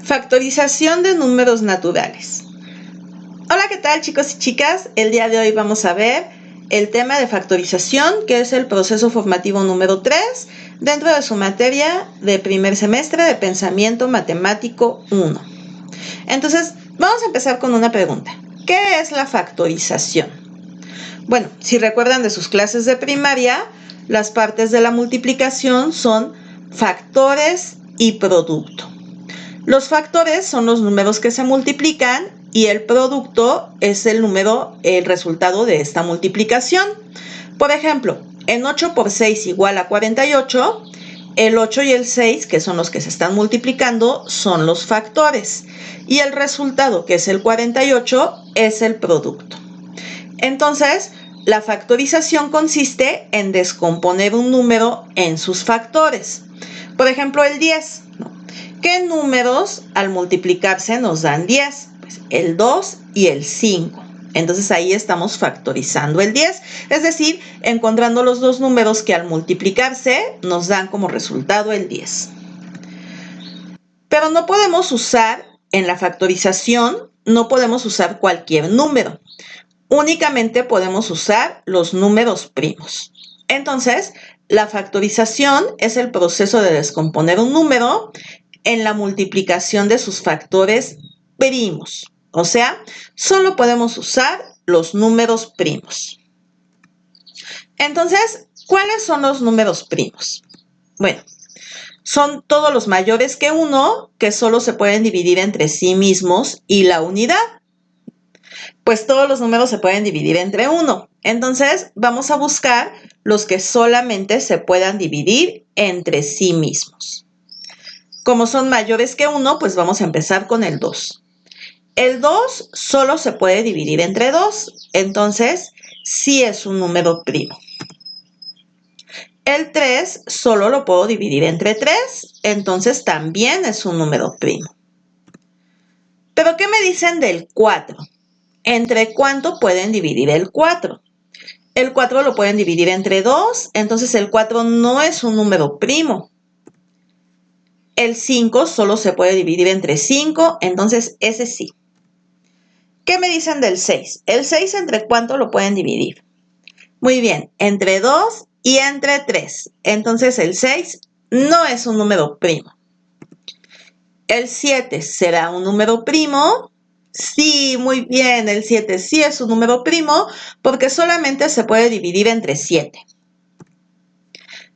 Factorización de números naturales. Hola, ¿qué tal, chicos y chicas? El día de hoy vamos a ver el tema de factorización, que es el proceso formativo número 3 dentro de su materia de primer semestre de Pensamiento Matemático 1. Entonces, vamos a empezar con una pregunta. ¿Qué es la factorización? Bueno, si recuerdan de sus clases de primaria, las partes de la multiplicación son factores y producto. Los factores son los números que se multiplican y el producto es el resultado de esta multiplicación. Por ejemplo, en 8 por 6 igual a 48, el 8 y el 6, que son los que se están multiplicando, son los factores. Y el resultado, que es el 48, es el producto. Entonces, la factorización consiste en descomponer un número en sus factores. Por ejemplo, el 10. ¿Qué números al multiplicarse nos dan 10? Pues el 2 y el 5. Entonces ahí estamos factorizando el 10, es decir, encontrando los dos números que al multiplicarse nos dan como resultado el 10. Pero no podemos usar, en la factorización, no podemos usar cualquier número. Únicamente podemos usar los números primos. Entonces, la factorización es el proceso de descomponer un número en la multiplicación de sus factores primos. O sea, solo podemos usar los números primos. Entonces, ¿cuáles son los números primos? Bueno, son todos los mayores que 1 que solo se pueden dividir entre sí mismos y la unidad. Pues todos los números se pueden dividir entre 1. Entonces, vamos a buscar los que solamente se puedan dividir entre sí mismos. Como son mayores que 1, pues vamos a empezar con el 2. El 2 solo se puede dividir entre 2, entonces sí es un número primo. El 3 solo lo puedo dividir entre 3, entonces también es un número primo. ¿Pero qué me dicen del 4? ¿Entre cuánto pueden dividir el 4? El 4 lo pueden dividir entre 2, entonces el 4 no es un número primo. El 5 solo se puede dividir entre 5, entonces ese sí. ¿Qué me dicen del 6? ¿El 6 entre cuánto lo pueden dividir? Muy bien, entre 2 y entre 3. Entonces el 6 no es un número primo. ¿El 7 será un número primo? Sí, muy bien, el 7 sí es un número primo porque solamente se puede dividir entre 7.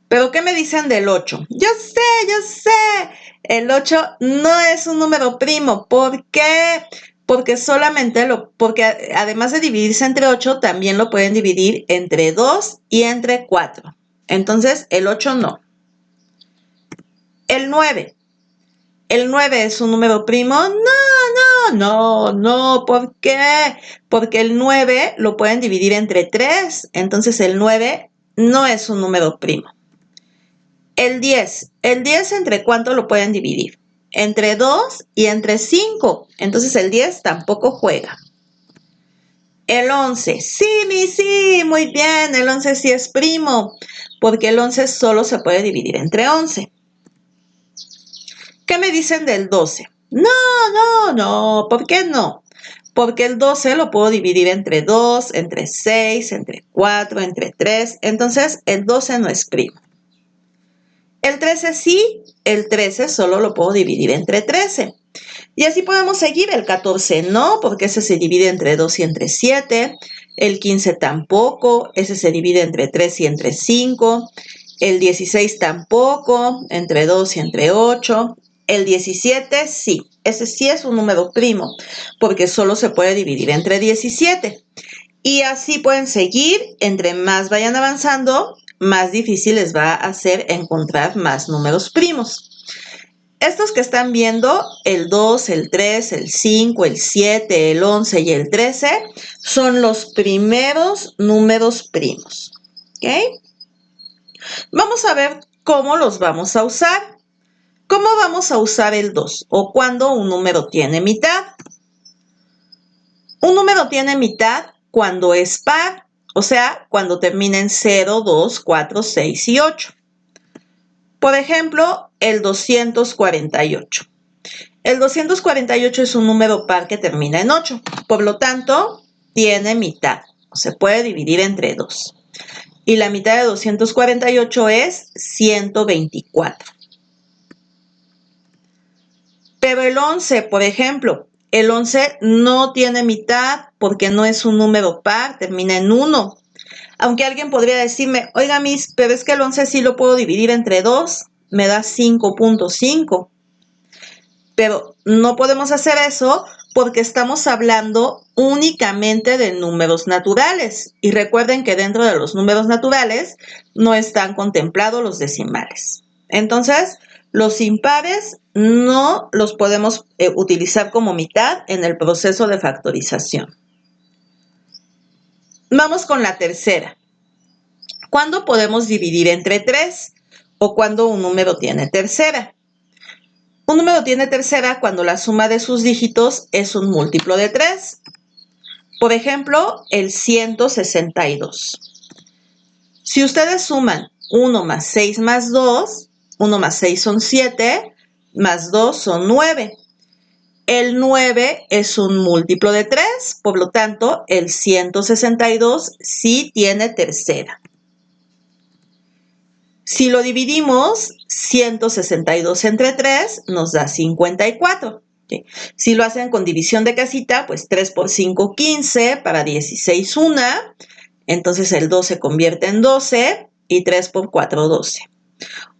¿Pero qué me dicen del 8? Yo sé. El 8 no es un número primo. ¿Por qué? Porque además de dividirse entre 8, también lo pueden dividir entre 2 y entre 4. Entonces, el 8 no. El 9. ¿El 9 es un número primo? No. ¿Por qué? Porque el 9 lo pueden dividir entre 3. Entonces, el 9 no es un número primo. El 10 ¿entre cuánto lo pueden dividir? Entre 2 y entre 5. Entonces el 10 tampoco juega. El 11, sí, muy bien, el 11 sí es primo, porque el 11 solo se puede dividir entre 11. ¿Qué me dicen del 12? No, ¿por qué no? Porque el 12 lo puedo dividir entre 2, entre 6, entre 4, entre 3. Entonces el 12 no es primo. El 13 sí, el 13 solo lo puedo dividir entre 13. Y así podemos seguir. El 14 no, porque ese se divide entre 2 y entre 7. El 15 tampoco, ese se divide entre 3 y entre 5. El 16 tampoco, entre 2 y entre 8. El 17 sí, ese sí es un número primo, porque solo se puede dividir entre 17. Y así pueden seguir, entre más vayan avanzando, más difícil les va a hacer encontrar más números primos. Estos que están viendo, el 2, el 3, el 5, el 7, el 11 y el 13, son los primeros números primos. ¿Ok? Vamos a ver cómo los vamos a usar. ¿Cómo vamos a usar el 2? O cuando un número tiene mitad. Un número tiene mitad cuando es par, o sea, cuando termina en 0, 2, 4, 6 y 8. Por ejemplo, el 248. El 248 es un número par que termina en 8. Por lo tanto, tiene mitad. Se puede dividir entre 2. Y la mitad de 248 es 124. Pero el 11, por ejemplo, el 11 no tiene mitad porque no es un número par, termina en 1. Aunque alguien podría decirme, oiga, Miss, pero es que el 11 sí lo puedo dividir entre 2, me da 5.5. Pero no podemos hacer eso porque estamos hablando únicamente de números naturales. Y recuerden que dentro de los números naturales no están contemplados los decimales. Entonces, los impares no los podemos utilizar como mitad en el proceso de factorización. Vamos con la tercera. ¿Cuándo podemos dividir entre 3? ¿O cuándo un número tiene tercera? Un número tiene tercera cuando la suma de sus dígitos es un múltiplo de 3. Por ejemplo, el 162. Si ustedes suman 1 más 6 más 2, 1 más 6 son 7, más 2 son 9. El 9 es un múltiplo de 3, por lo tanto, el 162 sí tiene tercera. Si lo dividimos, 162 entre 3 nos da 54. ¿Okay? Si lo hacen con división de casita, pues 3 por 5, 15, para 16, 1. Entonces el 2 se convierte en 12 y 3 por 4, 12.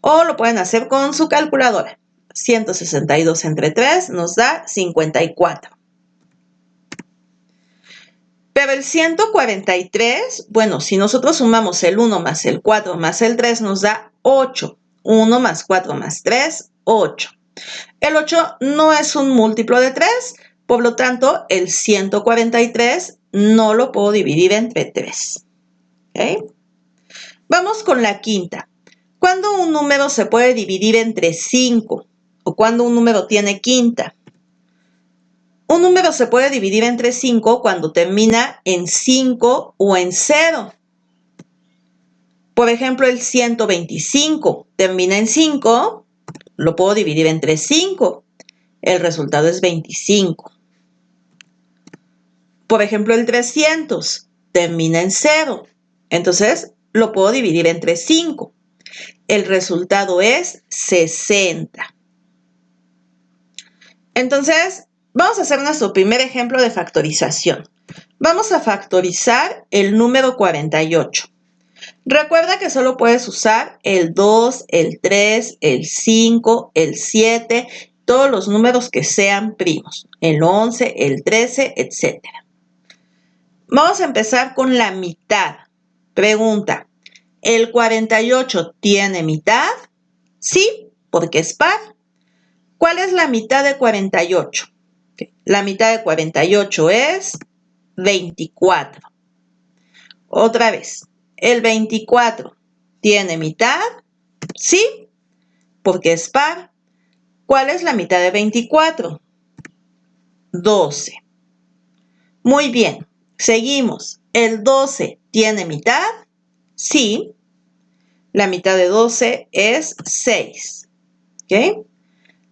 O lo pueden hacer con su calculadora. 162 entre 3 nos da 54. Pero el 143, bueno, si nosotros sumamos el 1 más el 4 más el 3 nos da 8. 1 más 4 más 3, 8. El 8 no es un múltiplo de 3, por lo tanto, el 143 no lo puedo dividir entre 3. ¿Okay? Vamos con la quinta. ¿Cuándo un número se puede dividir entre 5? ¿O cuándo un número tiene quinta? Un número se puede dividir entre 5 cuando termina en 5 o en 0. Por ejemplo, el 125 termina en 5, lo puedo dividir entre 5. El resultado es 25. Por ejemplo, el 300 termina en 0. Entonces, lo puedo dividir entre 5. El resultado es 60. Entonces, vamos a hacer nuestro primer ejemplo de factorización. Vamos a factorizar el número 48. Recuerda que solo puedes usar el 2, el 3, el 5, el 7, todos los números que sean primos, el 11, el 13, etc. Vamos a empezar con la mitad. Pregunta, ¿el 48 tiene mitad? Sí, porque es par. ¿Cuál es la mitad de 48? La mitad de 48 es 24. Otra vez, ¿el 24 tiene mitad? Sí, porque es par. ¿Cuál es la mitad de 24? 12. Muy bien, seguimos. ¿El 12 tiene mitad? Sí. La mitad de 12 es 6. ¿Ok?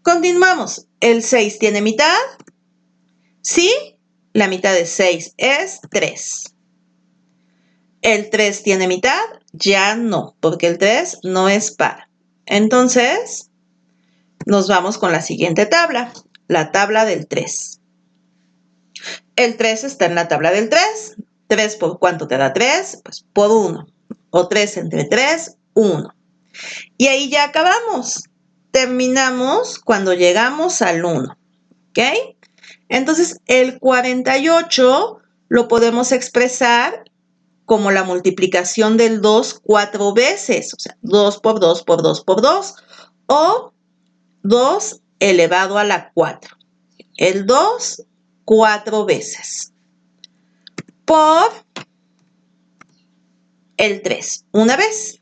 Continuamos. ¿El 6 tiene mitad? Sí. La mitad de 6 es 3. ¿El 3 tiene mitad? Ya no, porque el 3 no es par. Entonces, nos vamos con la siguiente tabla, la tabla del 3. El 3 está en la tabla del 3. 3 por ¿cuánto te da 3? Pues por 1. O 3 entre 3, 1. Y ahí ya acabamos. Terminamos cuando llegamos al 1. ¿Ok? Entonces, el 48 lo podemos expresar como la multiplicación del 2 4 veces. O sea, 2 por 2 por 2 por 2. O 2 elevado a la 4. El 2, 4 veces. Por el 3, una vez.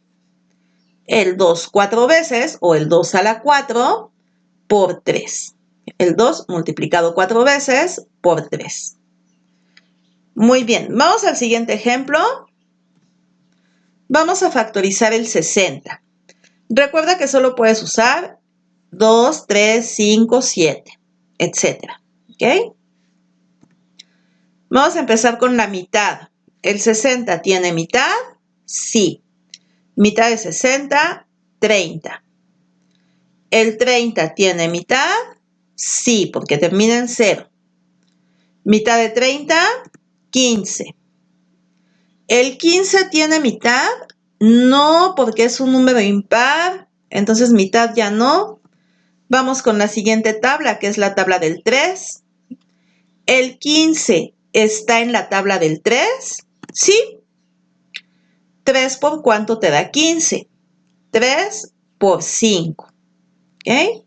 El 2, 4 veces, o el 2 a la 4, por 3. El 2 multiplicado 4 veces por 3. Muy bien, vamos al siguiente ejemplo. Vamos a factorizar el 60. Recuerda que solo puedes usar 2, 3, 5, 7, etc. ¿Ok? Vamos a empezar con la mitad. ¿El 60 tiene mitad? Sí. Mitad de 60, 30. ¿El 30 tiene mitad? Sí, porque termina en 0. Mitad de 30, 15. ¿El 15 tiene mitad? No, porque es un número impar. Entonces mitad ya no. Vamos con la siguiente tabla, que es la tabla del 3. ¿El 15 está en la tabla del 3? Sí. 3 por cuánto te da 15. 3 por 5. ¿Ok?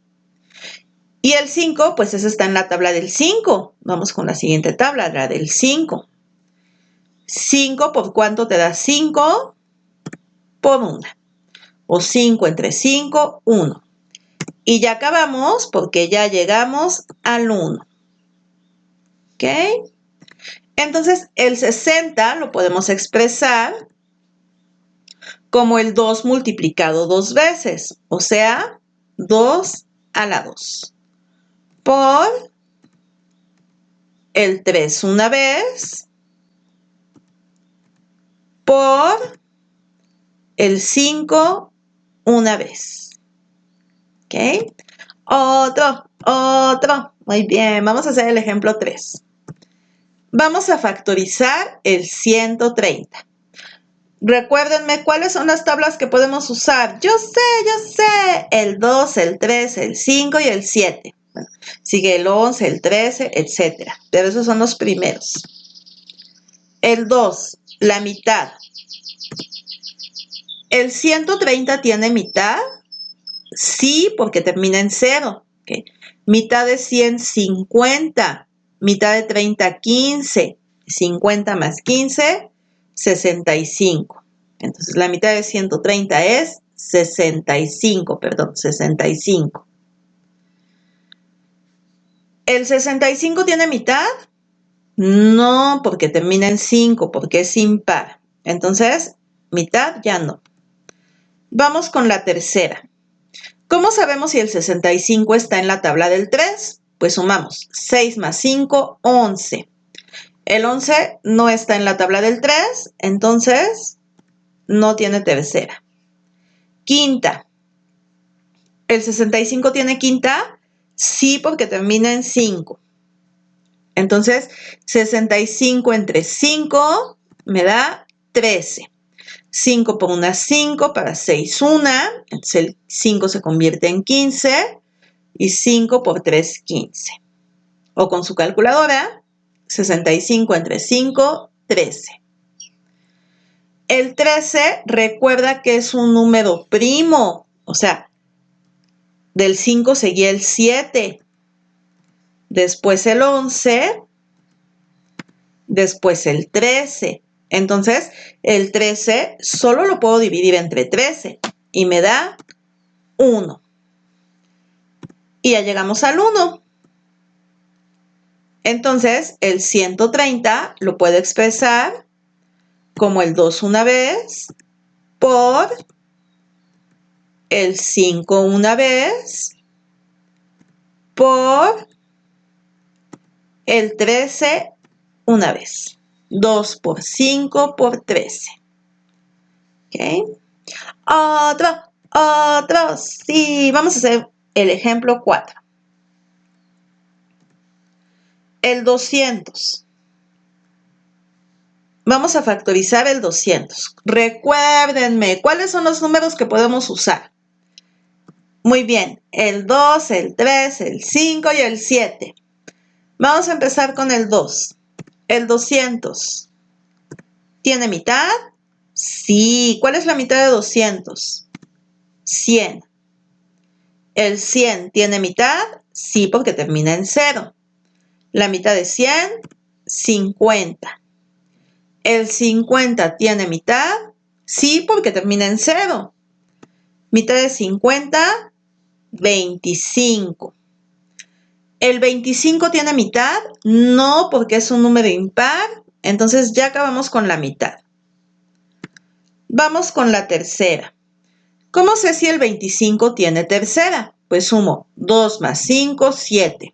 Y el 5, pues ese está en la tabla del 5. Vamos con la siguiente tabla, la del 5. 5 por cuánto te da 5 por 1. O 5 entre 5, 1. Y ya acabamos porque ya llegamos al 1. ¿Ok? Entonces, el 60 lo podemos expresar como el 2 multiplicado 2 veces. O sea, 2 a la 2. Por el 3 una vez. Por el 5 una vez. ¿Ok? Otro. Muy bien, vamos a hacer el ejemplo 3. Vamos a factorizar el 130. Recuérdenme cuáles son las tablas que podemos usar. Yo sé. El 2, el 3, el 5 y el 7. Bueno, sigue el 11, el 13, etc. Pero esos son los primeros. El 2, la mitad. ¿El 130 tiene mitad? Sí, porque termina en 0. ¿Okay? Mitad de 100, 50. Mitad de 30, 15. 50 más 15, 65. Entonces, la mitad de 130 es 65. ¿El 65 tiene mitad? No, porque termina en 5, porque es impar. Entonces, mitad ya no. Vamos con la tercera. ¿Cómo sabemos si el 65 está en la tabla del 3? Pues sumamos 6 más 5, 11. El 11 no está en la tabla del 3, entonces no tiene tercera. Quinta. ¿El 65 tiene quinta? Sí, porque termina en 5. Entonces, 65 entre 5 me da 13. 5 por 1, 5, para 6, 1. Entonces, el 5 se convierte en 15 y 5 por 3, 15. O con su calculadora, 65 entre 5, 13. El 13, recuerda que es un número primo, o sea, del 5 seguía el 7, después el 11, después el 13. Entonces, el 13 solo lo puedo dividir entre 13 y me da 1. Y ya llegamos al 1. Entonces, el 130 lo puedo expresar como el 2 una vez por el 5 una vez por el 13 una vez. 2 por 5 por 13. ¿Ok? Otro. Sí, vamos a hacer el ejemplo 4. El 200. Vamos a factorizar el 200. Recuérdenme, ¿cuáles son los números que podemos usar? Muy bien, el 2, el 3, el 5 y el 7. Vamos a empezar con el 2. El 200. ¿Tiene mitad? Sí. ¿Cuál es la mitad de 200? 100. ¿El 100 tiene mitad? Sí, porque termina en 0. La mitad de 100, 50. ¿El 50 tiene mitad? Sí, porque termina en 0. Mitad de 50, 25. ¿El 25 tiene mitad? No, porque es un número impar. Entonces ya acabamos con la mitad. Vamos con la tercera. ¿Cómo sé si el 25 tiene tercera? pues sumo 2 más 5, 7.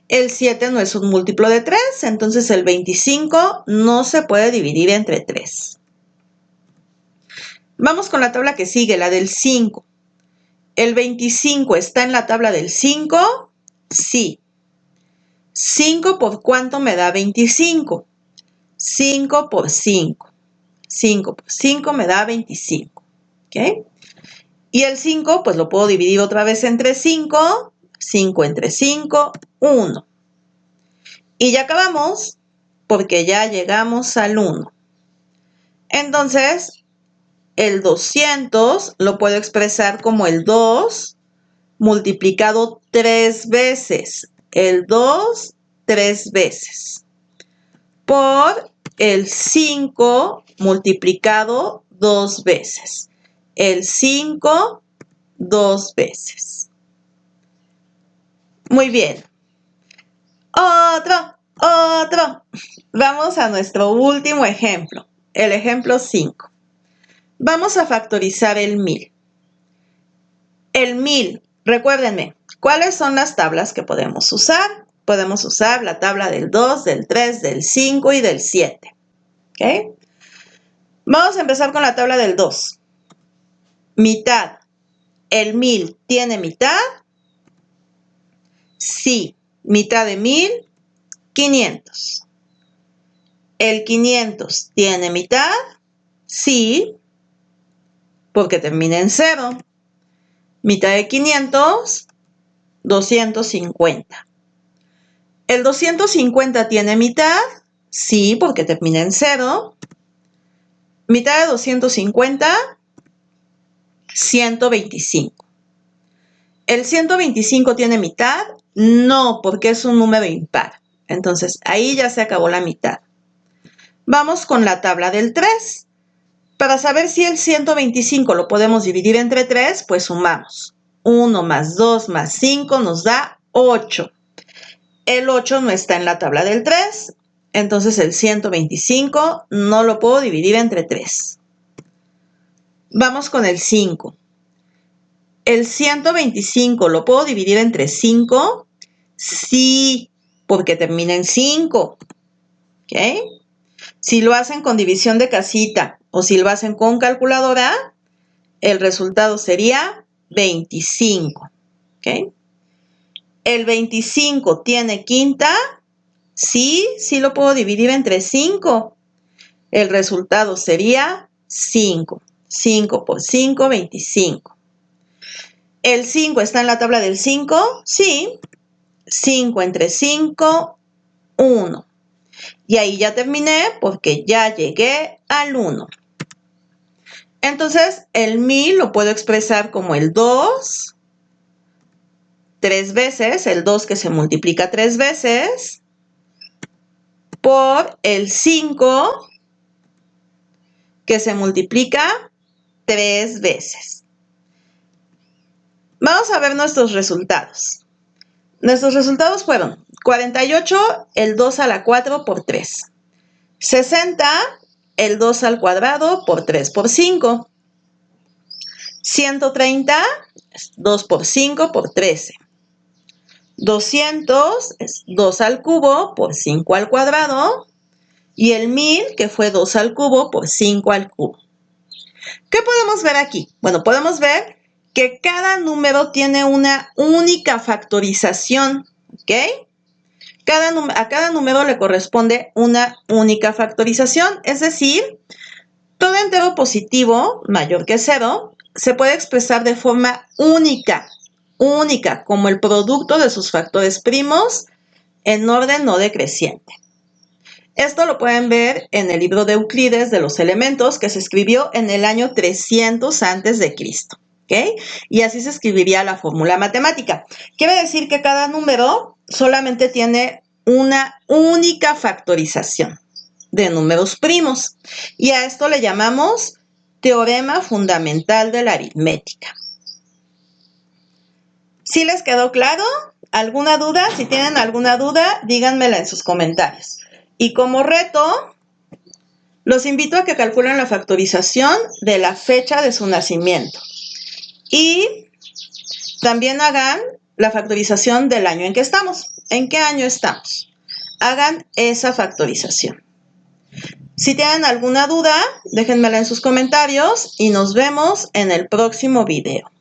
El 7 no es un múltiplo de 3, entonces el 25 no se puede dividir entre 3. Vamos con la tabla que sigue, la del 5. ¿El 25 está en la tabla del 5? Sí. 5 por cuánto me da 25. 5 por 5. 5 por 5 me da 25. ¿Ok? Y el 5, pues lo puedo dividir otra vez entre 5. 5 entre 5, 1. Y ya acabamos porque ya llegamos al 1. Entonces, el 200 lo puedo expresar como el 2 multiplicado 3 veces. El 2, 3 veces. Por el 5 multiplicado 2 veces. El 5, 2 veces. Muy bien. Otro. Vamos a nuestro último ejemplo. El ejemplo 5. Vamos a factorizar el 1000. El 1000, recuérdenme, ¿cuáles son las tablas que podemos usar? Podemos usar la tabla del 2, del 3, del 5 y del 7. ¿Ok? Vamos a empezar con la tabla del 2. Mitad. ¿El 1000 tiene mitad? Sí. Mitad de 1000, 500. ¿El 500 tiene mitad? Sí, porque termina en 0. Mitad de 500, 250. ¿El 250 tiene mitad? Sí, porque termina en 0. Mitad de 250, 125. ¿El 125 tiene mitad? No, porque es un número impar. Entonces, ahí ya se acabó la mitad. Vamos con la tabla del 3. Para saber si el 125 lo podemos dividir entre 3, pues sumamos. 1 más 2 más 5 nos da 8. El 8 no está en la tabla del 3, entonces el 125 no lo puedo dividir entre 3. Vamos con el 5. ¿El 125 lo puedo dividir entre 5? Sí, porque termina en 5. ¿Ok? Si lo hacen con división de casita o si lo hacen con calculadora, el resultado sería 25. ¿Ok? ¿El 25 tiene quinta? Sí, sí lo puedo dividir entre 5. El resultado sería 5. 5 por 5, 25. ¿El 5 está en la tabla del 5? Sí. 5 entre 5, 1. Y ahí ya terminé porque ya llegué al 1. Entonces, el 1000 lo puedo expresar como el 2, 3 veces, el 2 que se multiplica 3 veces, por el 5 que se multiplica 3 veces. Vamos a ver nuestros resultados. Nuestros resultados fueron 48, el 2 a la 4 por 3. 60, el 2 al cuadrado por 3 por 5. 130, 2 por 5 por 13. 200 es 2 al cubo por 5 al cuadrado. Y el 1000, que fue 2 al cubo por 5 al cubo. ¿Qué podemos ver aquí? Bueno, podemos ver que cada número tiene una única factorización, ¿ok? A cada número le corresponde una única factorización, es decir, todo entero positivo mayor que 0 se puede expresar de forma única, como el producto de sus factores primos en orden no decreciente. Esto lo pueden ver en el libro de Euclides de los elementos que se escribió en el año 300 a.C., ¿ok? Y así se escribiría la fórmula matemática. Quiere decir que cada número solamente tiene una única factorización de números primos. Y a esto le llamamos teorema fundamental de la aritmética. ¿Sí les quedó claro? ¿Alguna duda? Si tienen alguna duda, díganmela en sus comentarios. Y como reto, los invito a que calculen la factorización de la fecha de su nacimiento. Y También hagan la factorización del año en que estamos. ¿En qué año estamos? Hagan esa factorización. Si tienen alguna duda, déjenmela en sus comentarios y nos vemos en el próximo video.